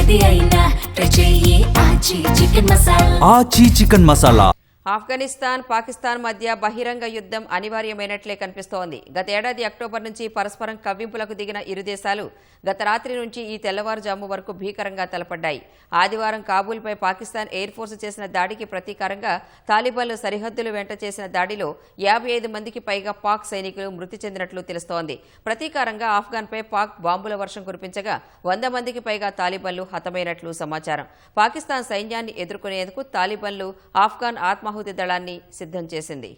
ఏది అయినా ట్రై చెయ్యి ఆచి చికెన్ మసాలా. ఆఫ్ఘనిస్తాన్, పాకిస్తాన్ మధ్య బహిరంగ యుద్ధం అనివార్యమైనట్లే కనిపిస్తోంది. గత ఏడాది అక్టోబర్ నుంచి పరస్పరం కవ్వింపులకు దిగిన ఇరు దేశాలు గత రాత్రి నుంచి ఈ తెల్లవారుజాము వరకు భీకరంగా తలపడ్డాయి. ఆదివారం కాబూల్పై పాకిస్తాన్ ఎయిర్ ఫోర్స్ చేసిన దాడికి ప్రతీకారంగా తాలిబాన్లు సరిహద్దులు వెంట చేసిన దాడిలో 55 మందికి పైగా పాక్ సైనికులు మృతి చెందినట్లు తెలుస్తోంది. ప్రతీకారంగా ఆఫ్ఘన్పై పాక్ బాంబుల వర్షం కురిపించగా 100 మందికి పైగా తాలిబాన్లు హతమైనట్లు సమాచారం. పాకిస్తాన్ సైన్యాన్ని ఎదుర్కొనేందుకు తాలిబాన్లు ఆఫ్ఘన్ ఆత్మాహుతి దళాన్ని సిద్ధం చేసింది.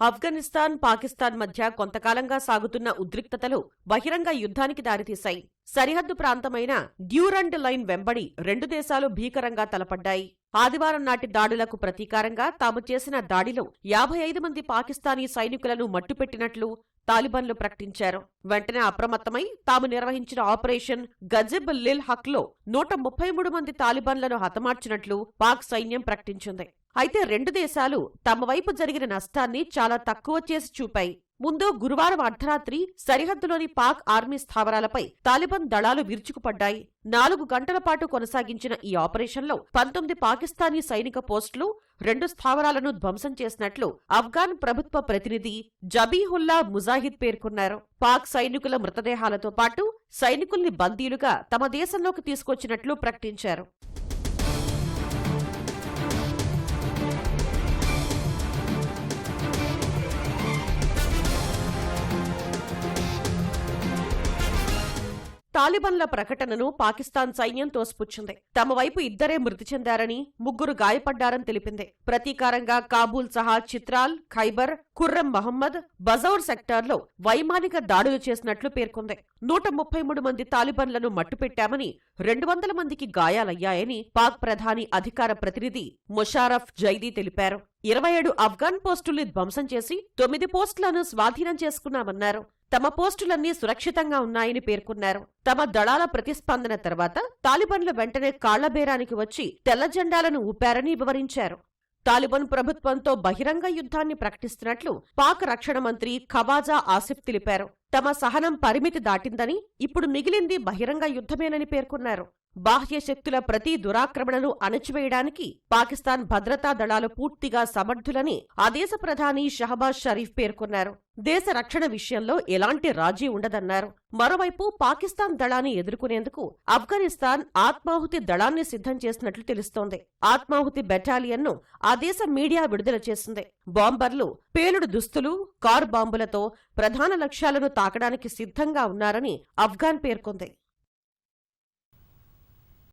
ఆఫ్ఘనిస్తాన్, పాకిస్తాన్ మధ్య కొంతకాలంగా సాగుతున్న ఉద్రిక్తతలు బహిరంగ యుద్ధానికి దారితీశాయి. సరిహద్దు ప్రాంతమైన డ్యూరండ్ లైన్ వెంబడి రెండు దేశాలు భీకరంగా తలపడ్డాయి. ఆదివారం నాటి దాడులకు ప్రతీకారంగా తాము చేసిన దాడిలో 55 మంది పాకిస్తానీ సైనికులను మట్టుపెట్టినట్లు తాలిబాన్లు ప్రకటించారు. వెంటనే అప్రమత్తమై తాము నిర్వహించిన ఆపరేషన్ గజిబ్ లిల్ హక్లో 133 మంది తాలిబాన్లను హతమార్చినట్లు పాక్ సైన్యం ప్రకటించింది. అయితే రెండు దేశాలు తమ వైపు జరిగిన నష్టాన్ని చాలా తక్కువ చేసి చూపాయి. ముందు గురువారం అర్ధరాత్రి సరిహద్దులోని పాక్ ఆర్మీ స్థావరాలపై తాలిబాన్ దళాలు విరుచుకుపడ్డాయి. 4 గంటల పాటు కొనసాగించిన ఈ ఆపరేషన్లో 19 పాకిస్తానీ సైనిక పోస్టులు, 2 స్థావరాలను ధ్వంసం చేసినట్లు ఆఫ్ఘాన్ ప్రభుత్వ ప్రతినిధి జబీహుల్లా ముజాహిద్ పేర్కొన్నారు. పాక్ సైనికుల మృతదేహాలతో పాటు సైనికుల్ని బందీలుగా తమ దేశంలోకి తీసుకొచ్చినట్లు ప్రకటించారు. తాలిబాన్ల ప్రకటనను పాకిస్తాన్ సైన్యం తోసిపుచ్చింది. తమ వైపు 2 మృతి చెందారని, 3 గాయపడ్డారని తెలిపింది. ప్రతీకారంగా కాబూల్ సహా చిత్రాల్, ఖైబర్, ఖుర్రం మహమ్మద్, బజౌర్ సెక్టార్లో వైమానిక దాడులు చేసినట్లు పేర్కొంది. 133 మంది తాలిబాన్లను మట్టుపెట్టామని, 200 మందికి గాయాలయ్యాయని పాక్ ప్రధాని అధికార ప్రతినిధి ముషారఫ్ జైదీ తెలిపారు. 27 ఆఫ్ఘాన్ పోస్టుల్ని ధ్వంసం చేసి 9 పోస్టులను స్వాధీనం చేసుకున్నామన్నారు. తమ పోస్టులన్నీ సురక్షితంగా ఉన్నాయని పేర్కొన్నారు. తమ దళాల ప్రతిస్పందన తర్వాత తాలిబాన్లు వెంటనే కాళ్లబేరానికి వచ్చి తెల్ల జెండాలను ఊపారని వివరించారు. తాలిబాన్ ప్రభుత్వంతో బహిరంగ యుద్ధాన్ని ప్రకటిస్తున్నట్లు పాక్ రక్షణ మంత్రి ఖవాజా ఆసిఫ్ తెలిపారు. తమ సహనం పరిమితి దాటిందని, ఇప్పుడు మిగిలింది బహిరంగ యుద్ధమేనని పేర్కొన్నారు. బాహ్య శక్తుల ప్రతి దురాక్రమణను అణచివేయడానికి పాకిస్తాన్ భద్రతా దళాలు పూర్తిగా సమర్థులని ఆ దేశ ప్రధాని షహబాజ్ షరీఫ్ పేర్కొన్నారు. దేశ రక్షణ విషయంలో ఎలాంటి రాజీ ఉండదన్నారు. మరోవైపు పాకిస్తాన్ దళాన్ని ఎదుర్కొనేందుకు ఆఫ్ఘనిస్తాన్ ఆత్మాహుతి దళాన్ని సిద్ధం చేసినట్లు తెలుస్తోంది. ఆత్మాహుతి బెటాలియన్ను ఆ దేశ మీడియా విడుదల చేసింది. బాంబర్లు పేలుడు దుస్తులు, కార్ బాంబులతో ప్రధాన లక్ష్యాలను తాకడానికి సిద్ధంగా ఉన్నారని ఆఫ్ఘాన్ పేర్కొంది.